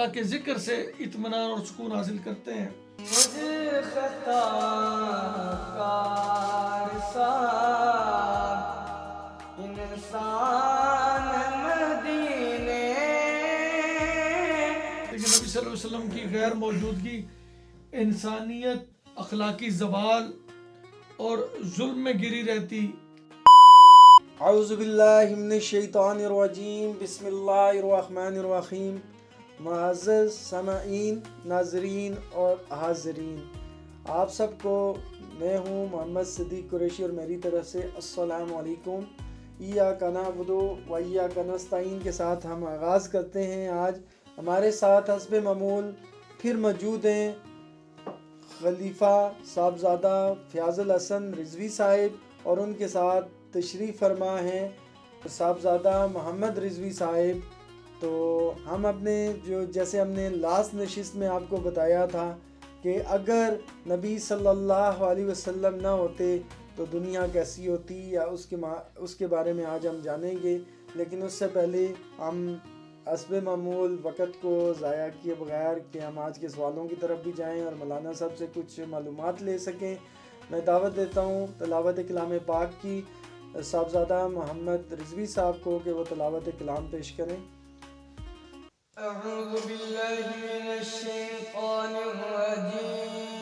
اللہ کے ذکر سے اطمینان اور سکون حاصل کرتے ہیں۔ مجھے خطا کار سار انسان مدینے، لیکن نبی صلی اللہ علیہ وسلم کی غیر موجودگی انسانیت اخلاقی زوال اور ظلم میں گری رہتی۔ اعوذ باللہ من الشیطان الرجیم، بسم اللہ الرحمن الرحیم۔ معزز سامعین، ناظرین اور حاضرین، آپ سب کو میں ہوں محمد صدیق قریشی اور میری طرف سے السلام علیکم۔ ایاک نعبد و ایاک نستعین کے ساتھ ہم آغاز کرتے ہیں۔ آج ہمارے ساتھ حسب معمول پھر موجود ہیں خلیفہ صاحبزادہ فیاض الحسن رضوی صاحب، اور ان کے ساتھ تشریف فرما ہیں صاحبزادہ محمد رضوی صاحب۔ تو ہم اپنے جیسے ہم نے لاسٹ نشست میں آپ کو بتایا تھا کہ اگر نبی صلی اللہ علیہ وسلم نہ ہوتے تو دنیا کیسی ہوتی، یا اس کے بارے میں آج ہم جانیں گے۔ لیکن اس سے پہلے ہم حسب معمول وقت کو ضائع کیے بغیر کہ ہم آج کے سوالوں کی طرف بھی جائیں اور مولانا صاحب سے کچھ معلومات لے سکیں، میں دعوت دیتا ہوں تلاوت کلام پاک کی صاحبزادہ محمد رضوی صاحب کو کہ وہ تلاوت کلام پیش کریں۔ اعوذ باللہ من الشیطان الرجیم،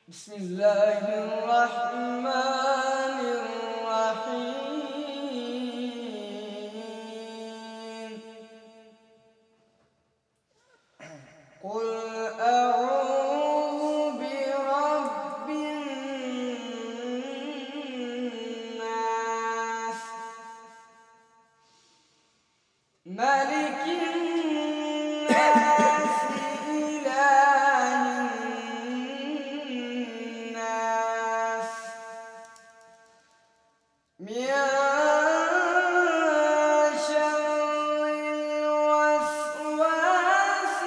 بسم اللہ الرحمن الرحیم۔ قل اعوذ برب الناس ملك الناس إله الناس من شر الوسواس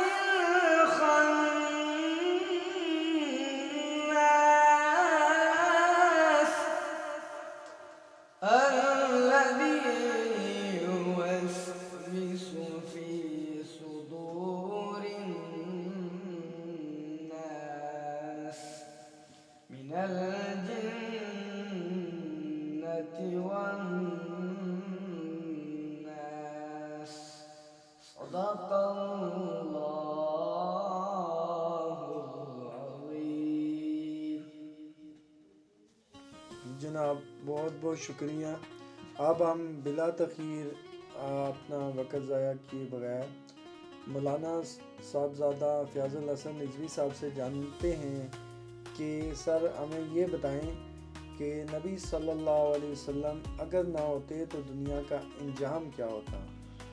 الخناس الذي يوسوس في صدور الناس من الجنة والناس، صدق اللہ العظیم۔ جناب بہت بہت شکریہ۔ اب ہم بلا تاخیر اپنا وقت ضائع کیے بغیر مولانا صاحبزادہ فیاض الحسن رضوی صاحب سے جانتے ہیں کہ سر ہمیں یہ بتائیں کہ نبی صلی اللہ علیہ وسلم اگر نہ ہوتے تو دنیا کا انجام کیا ہوتا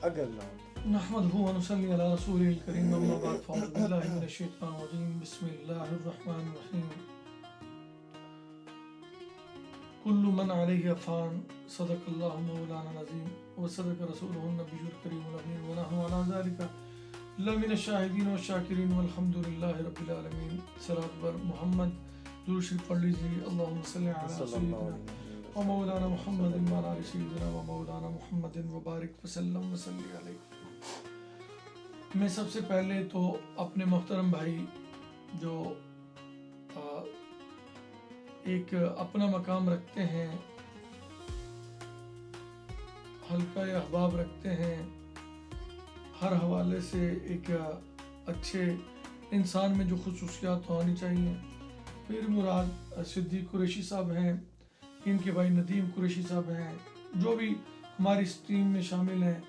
اگر نہ ہوتے؟ نحمدہ و نصلی علی رسولہ الکریم، اما بعد فاعوذ باللہ من الشیطان الرجیم، بسم اللہ الرحمن الرحیم۔ کل من علیہ فان، صدق اللہ مولانا العظیم وصدق رسولہ النبی الکریم الامین، ونحن علی ذلک لمن الشاہدین والشاکرین والحمد للہ رب العالمین۔ صلاۃ بر محمد درود شریف پڑھ لیجیے۔ اللہم صلی علی سیدنا و مولانا محمد وعلی آل سیدنا و مولانا محمد وبارک وسلم وصلی علیہ۔ میں سب سے پہلے تو اپنے محترم بھائی جو ایک اپنا مقام رکھتے ہیں، حلقہ احباب رکھتے ہیں، ہر حوالے سے ایک اچھے انسان میں جو خصوصیات ہونی چاہیے۔ میری مراد صدیق قریشی صاحب ہیں، ان کے بھائی ندیم قریشی صاحب ہیں، جو بھی ہماری اس ٹیم میں شامل ہیں،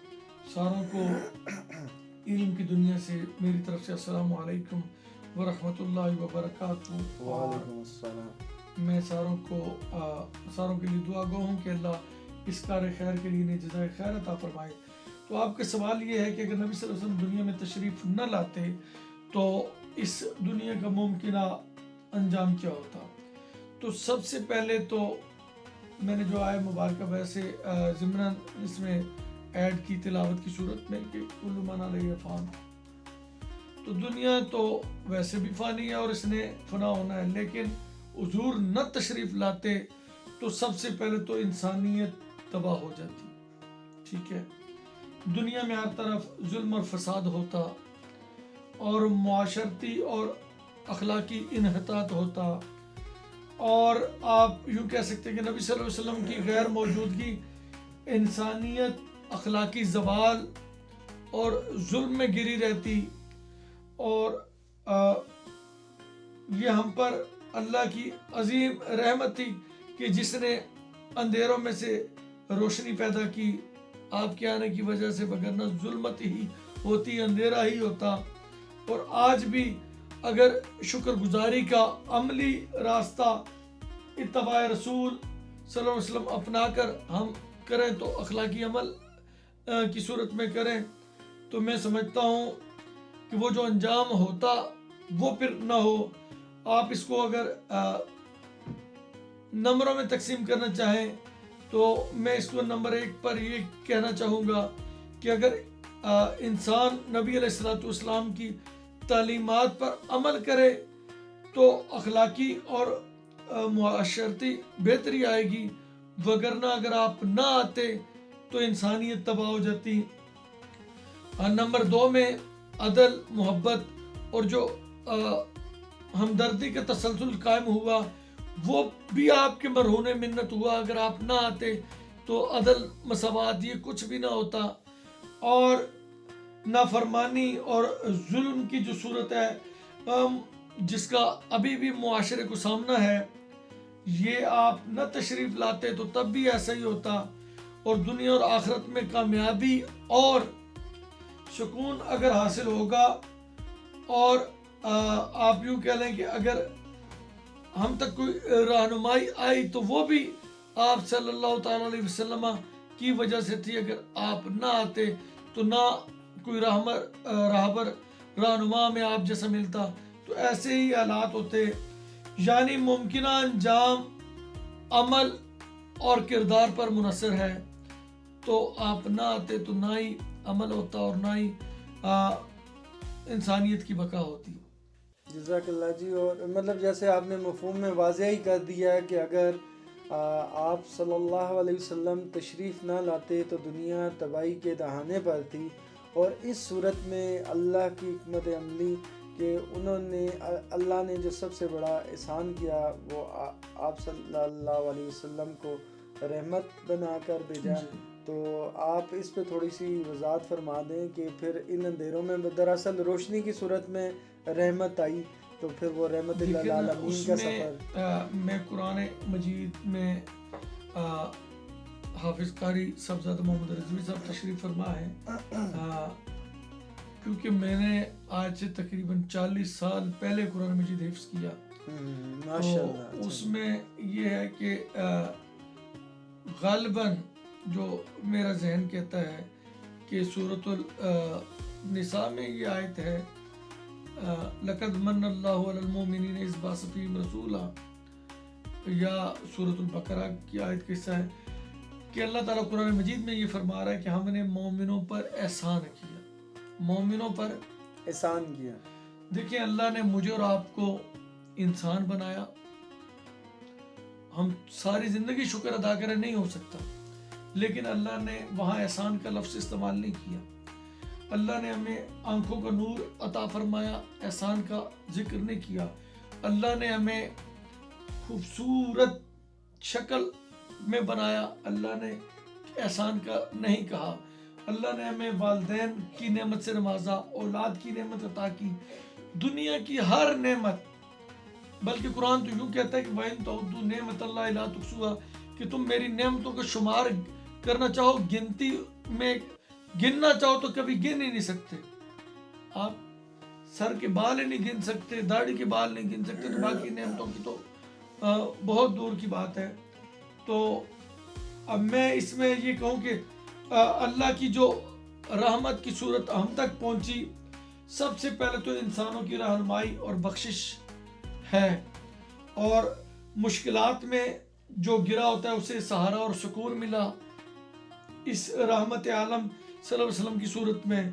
ساروں کو علم کی دنیا سے میری طرف سے السلام علیکم ورحمۃ اللہ وبرکاتہ۔ وعلیکم السلام۔ میں ساروں کے لیے دعا گو ہوں کہ اللہ اس کار خیر کے لیے انہیں جزائے خیر عطا فرمائے۔ تو آپ کا سوال یہ ہے کہ اگر نبی صلی اللہ علیہ وسلم دنیا میں تشریف نہ لاتے تو اس دنیا کا ممکنہ انجام کیا ہوتا؟ تو سب سے پہلے تو میں نے جو آئے مبارکہ ویسے ضمناً اس میں ایڈ کی تلاوت کی صورت میں کہ کل من علیہ فان، تو دنیا تو ویسے بھی فانی ہے اور اس نے فنا ہونا ہے، لیکن حضور نہ تشریف لاتے تو سب سے پہلے تو انسانیت تباہ ہو جاتی، ٹھیک ہے۔ دنیا میں ہر طرف ظلم اور فساد ہوتا اور معاشرتی اور اخلاقی انحطاط ہوتا، اور آپ یوں کہہ سکتے ہیں کہ نبی صلی اللہ علیہ وسلم کی غیر موجودگی انسانیت اخلاقی زوال اور ظلم میں گری رہتی، اور یہ ہم پر اللہ کی عظیم رحمت تھی کہ جس نے اندھیروں میں سے روشنی پیدا کی آپ کے آنے کی وجہ سے، وگرنہ ظلمت ہی ہوتی، اندھیرا ہی ہوتا۔ اور آج بھی اگر شکر گزاری کا عملی راستہ اتباع رسول صلی اللہ علیہ وسلم اپنا کر ہم کریں تو اخلاقی عمل کی صورت میں کریں، تو میں سمجھتا ہوں کہ وہ جو انجام ہوتا وہ پھر نہ ہو۔ آپ اس کو اگر نمبروں میں تقسیم کرنا چاہیں تو میں اس کو نمبر 1 پر یہ کہنا چاہوں گا کہ اگر انسان نبی علیہ السلام کی تعلیمات پر عمل کرے تو اخلاقی اور معاشرتی بہتری آئے گی، وگرنہ اگر آپ نہ آتے تو انسانیت تباہ ہو جاتی۔ نمبر 2 میں عدل، محبت اور جو ہمدردی کا تسلسل قائم ہوا وہ بھی آپ کے مرہون منت ہوا۔ اگر آپ نہ آتے تو عدل، مساوات یہ کچھ بھی نہ ہوتا، اور نافرمانی اور ظلم کی جو صورت ہے جس کا ابھی بھی معاشرے کو سامنا ہے، یہ آپ نہ تشریف لاتے تو تب بھی ایسا ہی ہوتا، اور دنیا اور آخرت میں کامیابی اور سکون اگر حاصل ہوگا، اور آپ یوں کہہ لیں کہ اگر ہم تک کوئی رہنمائی آئی تو وہ بھی آپ صلی اللہ تعالیٰ علیہ وسلم کی وجہ سے تھی۔ اگر آپ نہ آتے تو نہ کوئی راہبر رہنما میں آپ جیسا ملتا، تو ایسے ہی حالات ہوتے۔ یعنی ممکنہ انجام عمل اور کردار پر منحصر ہے، تو آپ نہ آتے تو نہ ہی عمل ہوتا اور نہ ہی انسانیت کی بقا ہوتی۔ جزاک اللہ جی۔ اور مطلب جیسے آپ نے مفہوم میں واضح ہی کر دیا ہے کہ اگر آپ صلی اللہ علیہ وسلم تشریف نہ لاتے تو دنیا تباہی کے دہانے پر تھی، اور اس صورت میں اللہ کی حکمت عملی کہ اللہ نے جو سب سے بڑا احسان کیا وہ آپ صلی اللہ علیہ وسلم کو رحمت بنا کر بھیجا۔ تو آپ اس پہ تھوڑی سی وضاحت فرما دیں کہ پھر ان اندھیروں میں دراصل روشنی کی صورت میں رحمت آئی، تو پھر وہ رحمت للعالمین کا سفر۔ میں قرآن مجید میں حافظ قاری صاحبزادہ محمد رضوی صاحب تشریف فرما ہے، کیونکہ میں نے آج سے تقریباً 40 سال پہلے قرآن مجید حفظ کیا، تو اس میں یہ ہے کہ غالباً جو میرا ذہن کہتا ہے کہ سورۃ النساء میں یہ آیت ہے لَقَدْ مَنَّ اللَّهُ عَلَى الْمُؤْمِنِينَ إِذْ بَعَثَ فِيهِمْ رَسُولًا، یا سورۃ البقرہ کی آیت کا حصہ ہے کہ اللہ تعالیٰ قرآن مجید میں یہ فرما رہا ہے کہ ہم نے مومنوں پر احسان کیا، مومنوں پر احسان کیا۔ دیکھیں اللہ نے مجھے اور آپ کو انسان بنایا، ہم ساری زندگی شکر ادا کریں نہیں ہو سکتا، لیکن اللہ نے وہاں احسان کا لفظ استعمال نہیں کیا۔ اللہ نے ہمیں آنکھوں کا نور عطا فرمایا، احسان کا ذکر نہیں کیا۔ اللہ نے ہمیں خوبصورت شکل میں بنایا، اللہ نے احسان کا نہیں کہا۔ اللہ نے ہمیں والدین کی نعمت سے نوازا، اولاد کی نعمت عطا کی، دنیا کی ہر نعمت، بلکہ قرآن تو یوں کہتا ہے کہ وَإِن تَعُدُّوا نِعْمَتَ اللَّهِ لَا تُحْصُوهَا، کہ تم میری نعمتوں کا شمار کرنا چاہو، گنتی میں گننا چاہو تو کبھی گن ہی نہیں سکتے۔ آپ سر کے بال ہی نہیں گن سکتے، داڑھی کے بال نہیں گن سکتے، تو باقی نعمتوں کی تو بہت دور کی بات ہے۔ تو اب میں اس میں یہ کہوں کہ اللہ کی جو رحمت کی صورت ہم تک پہنچی، سب سے پہلے تو انسانوں کی رہنمائی اور بخشش ہے، اور مشکلات میں جو گرا ہوتا ہے اسے سہارا اور سکون ملا اس رحمت عالم صلی اللہ علیہ وسلم کی صورت میں،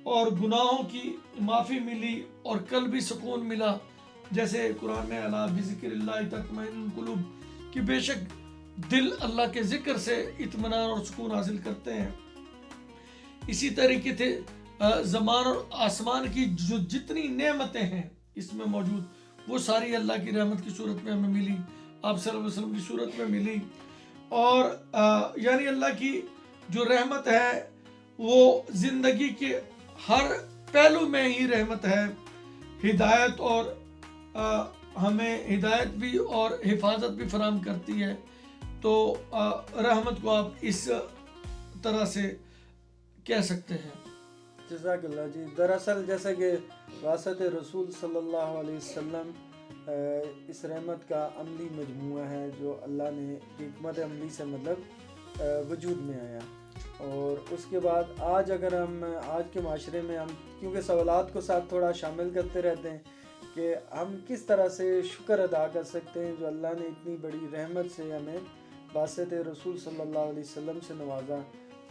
اور گناہوں کی معافی ملی اور قلبی سکون ملا، جیسے قرآن میں الا بذکر اللہ تطمئن القلوب، کہ بے شک دل اللہ کے ذکر سے اطمینان اور سکون حاصل کرتے ہیں۔ اسی طریقے سے زمان اور آسمان کی جو جتنی نعمتیں ہیں اس میں موجود، وہ ساری اللہ کی رحمت کی صورت میں ہمیں ملی، آپ صلی اللہ علیہ وسلم کی صورت میں ملی. اور یعنی اللہ کی جو رحمت ہے وہ زندگی کے ہر پہلو میں ہی رحمت ہے، ہدایت اور ہمیں ہدایت بھی اور حفاظت بھی فراہم کرتی ہے. تو رحمت کو آپ اس طرح سے کہہ سکتے ہیں. جزاک اللہ جی. دراصل جیسا کہ واسطہ رسول صلی اللہ علیہ وسلم اس رحمت کا عملی مجموعہ ہے جو اللہ نے حکمت عملی سے مطلب وجود میں آیا. اور اس کے بعد آج اگر ہم آج کے معاشرے میں ہم کیونکہ سوالات کو ساتھ تھوڑا شامل کرتے رہتے ہیں کہ ہم کس طرح سے شکر ادا کر سکتے ہیں جو اللہ نے اتنی بڑی رحمت سے ہمیں واسطہ رسول صلی اللہ علیہ وسلم سے نوازا،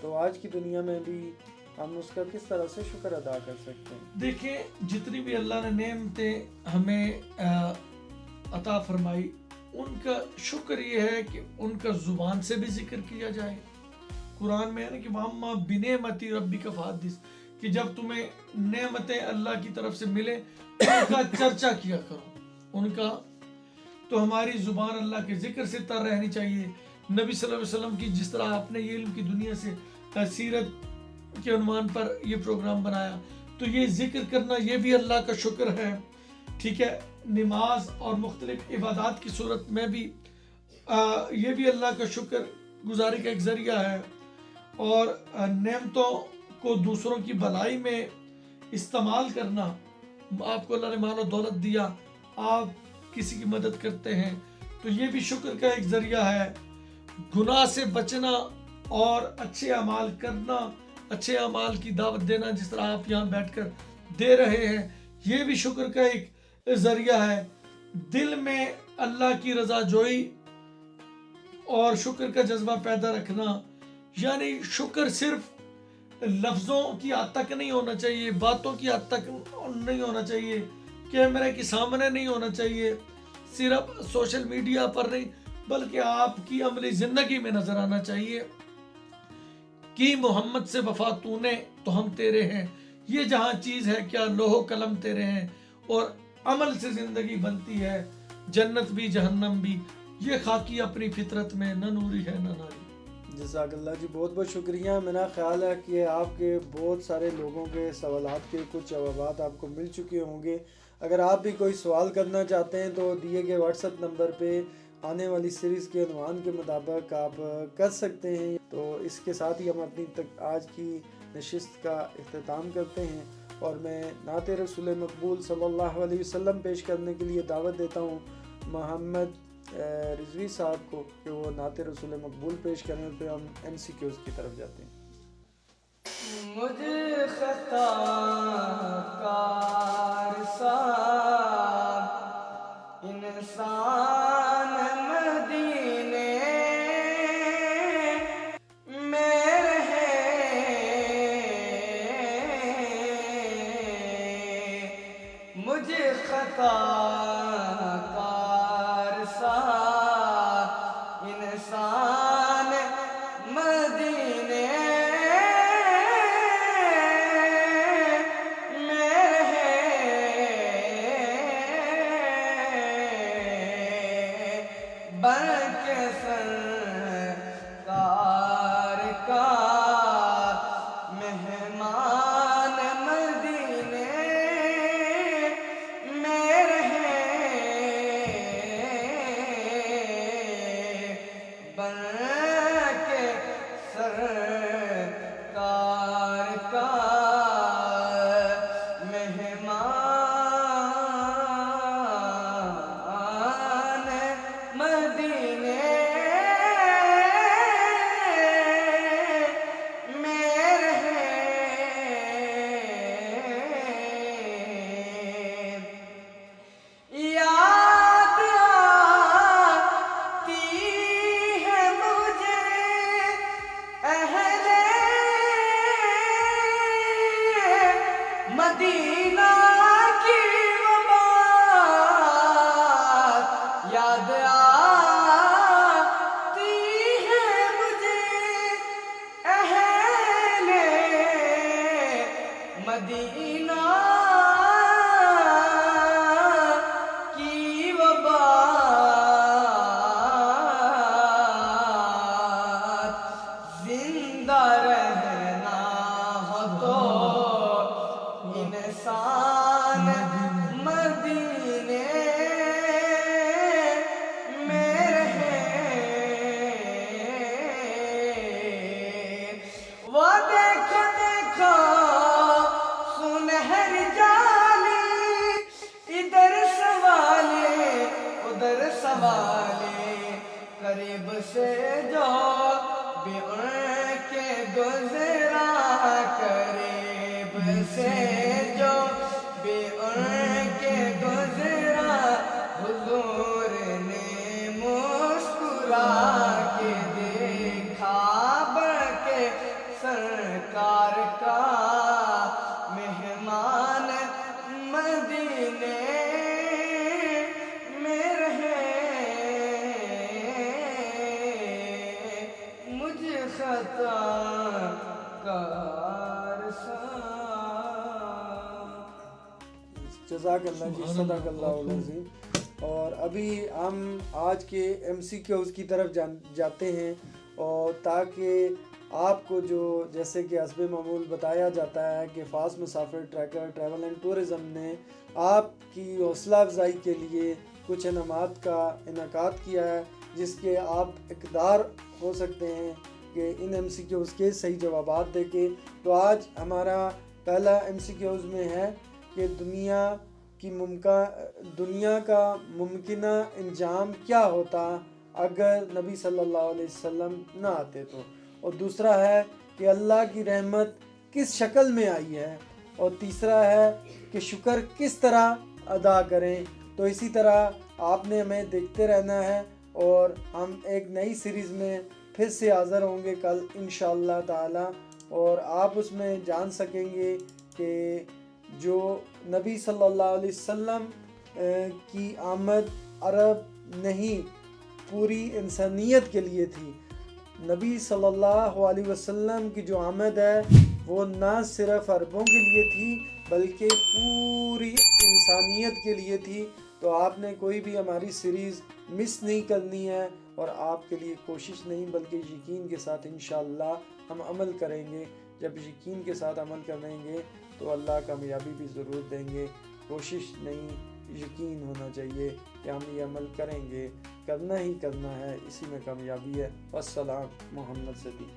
تو آج کی دنیا میں بھی ہم اس کا کس طرح سے شکر ادا کر سکتے ہیں؟ دیکھیں جتنی بھی اللہ نے نعمتیں ہمیں عطا فرمائی، ان کا شکر یہ ہے کہ ان کا زبان سے بھی ذکر کیا جائے. قرآن میں ہے نا کہ وَأَمَّا بِنِعْمَتِ رَبِّكَ فَحَدِّثْ، کہ جب تمہیں نعمتیں اللہ کی طرف سے ملے ان کا چرچا کیا کرو. ان کا تو ہماری زبان اللہ کے ذکر سے تر رہنی چاہیے. نبی صلی اللہ علیہ وسلم کی جس طرح آپ نے یہ علم کی دنیا سے سیرت کے عنوان پر یہ پروگرام بنایا، تو یہ ذکر کرنا یہ بھی اللہ کا شکر ہے. ٹھیک ہے، نماز اور مختلف عبادات کی صورت میں بھی یہ بھی اللہ کا شکر گزاری کا ایک ذریعہ ہے. اور نعمتوں کو دوسروں کی بھلائی میں استعمال کرنا، آپ کو اللہ نے مال و دولت دیا، آپ کسی کی مدد کرتے ہیں تو یہ بھی شکر کا ایک ذریعہ ہے. گناہ سے بچنا اور اچھے اعمال کرنا، اچھے اعمال کی دعوت دینا، جس طرح آپ یہاں بیٹھ کر دے رہے ہیں، یہ بھی شکر کا ایک ذریعہ ہے. دل میں اللہ کی رضا جوئی اور شکر کا جذبہ پیدا رکھنا، یعنی شکر صرف لفظوں کی حد تک نہیں ہونا چاہیے، باتوں کی حد تک نہیں ہونا چاہیے، کیمرے کے سامنے نہیں ہونا چاہیے، صرف سوشل میڈیا پر نہیں، بلکہ آپ کی عملی زندگی میں نظر آنا چاہیے کہ محمد سے وفا تو نے تو ہم تیرے ہیں. یہ جہاں چیز ہے کیا لوح و قلم تیرے ہیں، اور عمل سے زندگی بنتی ہے، جنت بھی جہنم بھی. یہ خاکی اپنی فطرت میں نہ نوری ہے نہ ناری. جزاک اللہ جی، بہت بہت شکریہ. میرا خیال ہے کہ آپ کے بہت سارے لوگوں کے سوالات کے کچھ جوابات آپ کو مل چکے ہوں گے. اگر آپ بھی کوئی سوال کرنا چاہتے ہیں تو دیے گئے واٹس ایپ نمبر پہ آنے والی سیریز کے عنوان کے مطابق آپ کر سکتے ہیں. تو اس کے ساتھ ہی ہم اپنی آج کی نشست کا اختتام کرتے ہیں، اور میں نعت رسول مقبول صلی اللہ علیہ وسلم پیش کرنے کے لیے دعوت دیتا ہوں محمد رضوی صاحب کو کہ وہ نعت رسول مقبول پیش کرنے پہ ہم MCQs کی طرف جاتے ہیں. مجھے خطا کار سار انسان مدینے میں رہے، مجھے خطا کار سار انسان مدینے بن سے جو بھی ان کے گزرا قریب سے جو بھی ان کے گزرا حضور نے مسکرا کے دیکھا بلکہ سرکار کا مہمان مدینے میں رہے مجھ خطا کار سا۔ جزاک اللہ جی، سبحان صدق اللہ، اللہ العظیم۔ اور ابھی ہم آج کے MCQs کی طرف جاتے ہیں، اور تاکہ آپ کو جو جیسے کہ حسب معمول بتایا جاتا ہے کہ فاس مسافر ٹریکر ٹریول اینڈ ٹورزم نے آپ کی حوصلہ افزائی کے لیے کچھ انعامات کا انعقاد کیا ہے، جس کے آپ اقدار ہو سکتے ہیں کہ ان MCQs کے صحیح جوابات دے کے۔ تو آج ہمارا پہلا MCQs میں ہے کہ دنیا کا ممکنہ انجام کیا ہوتا اگر نبی صلی اللہ علیہ وسلم نہ آتے تو، اور دوسرا ہے کہ اللہ کی رحمت کس شکل میں آئی ہے، اور تیسرا ہے کہ شکر کس طرح ادا کریں۔ تو اسی طرح آپ نے ہمیں دیکھتے رہنا ہے، اور ہم ایک نئی سیریز میں پھر سے حاضر ہوں گے کل انشاءاللہ تعالی، اور آپ اس میں جان سکیں گے کہ جو نبی صلی اللہ علیہ وسلم کی آمد عرب نہیں پوری انسانیت کے لیے تھی۔ نبی صلی اللہ علیہ وسلم کی جو آمد ہے وہ نہ صرف عربوں کے لیے تھی بلکہ پوری انسانیت کے لیے تھی۔ تو آپ نے کوئی بھی ہماری سیریز مس نہیں کرنی ہے، اور آپ کے لیے کوشش نہیں بلکہ یقین کے ساتھ انشاءاللہ ہم عمل کریں گے۔ جب یقین کے ساتھ عمل کریں گے تو اللہ کامیابی بھی ضرور دیں گے۔ کوشش نہیں، یقین ہونا چاہیے کہ ہم یہ عمل کریں گے، کرنا ہی کرنا ہے، اسی میں کامیابی ہے۔ والسلام، محمد صدیق۔